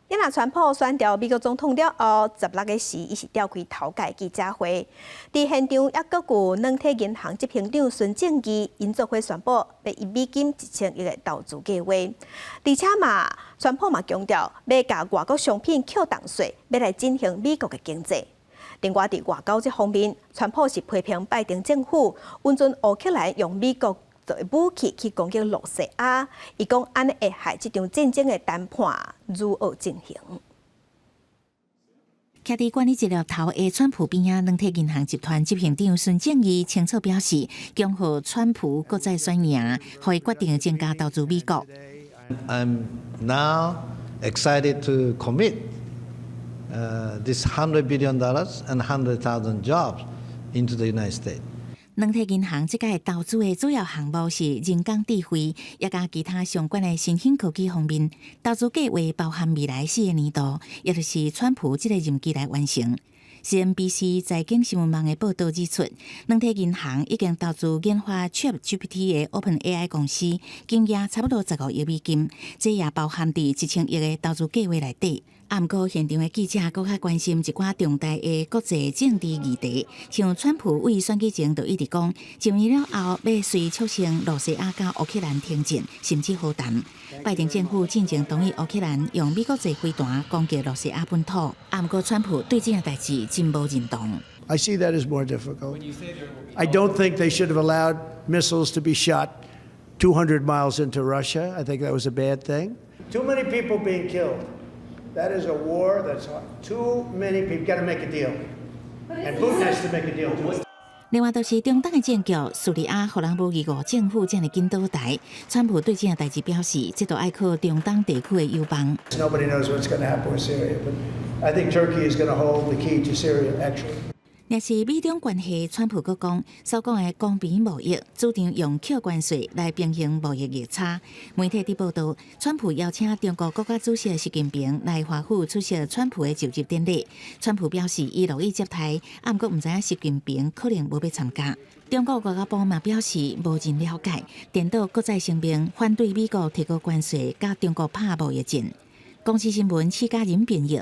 因若川普选调美国总统了后，16个时，伊是召开头届记者会。伫现场也阁有软体银行执行长孙正义，因做伙宣布要以美金1000亿的投资计划，而且川普强调要甲外国商品扣档税，要来振兴美国的经济。另外，伫外交这方面，川普是批评拜登政府温存乌克兰用美国作为武器去攻击罗西亚，伊讲安尼会害这场战争的谈判如何进行。徛伫管理治疗头的川普边仔，软体银行集团执行长孙正义清楚表示，恭贺川普搁再选赢，互伊决定增加投资美国。I'm now excited to commit this $100 billion and 100,000 jobs into the United States. 软体银行即届投资的主要项目是人工智慧，也甲其他相关的新兴科技方面。投资计划包含未来4个年度，也就是川普即个任期来完成。CNBC 财经新闻网的报道指出，软体银行已经投资研发 ChatGPT 的 OpenAI 公司，金额差不多15亿美金，这也包含伫1000亿的投资计划内底。啊，毋过现场的记者更较关心一寡重大的国际政治议题，像川普为选举前就一直讲，就任了后要随促成罗西亚甲乌克兰停战，甚至和谈。拜登政府进前同意乌克兰用美国制飞弹攻击罗西亚本土，啊，毋过川普对这件代志真无认同。I see that as more difficult. I don't think they should have allowed missiles to be shot 200 miles into Russia. I think that was a bad thing. Too many people being killed. That is a war that's too many people. Got to make a deal, and Putin has to make a deal too. 另外，就是中东的战局，叙利亚互人无疑国政府这样紧倒台。川普对这件代志表示，这都要靠中东地区的友邦。Nobody knows what's going to happen with Syria, but I think Turkey is going to hold the key to Syria. Actually. 若是美中关系，川普阁讲，所讲的公平贸易，主张用扣关税来平衡贸易逆差。媒体伫报道，川普邀请中国国家主席习近平来华府出席川普的就职典礼。川普表示，伊乐意接待，啊，毋过毋知影习近平可能无要参加。中国外交部嘛表示无人了解，颠倒搁再声明反对美国提高关税，甲中国拍贸易战。公司新闻，4家人编译。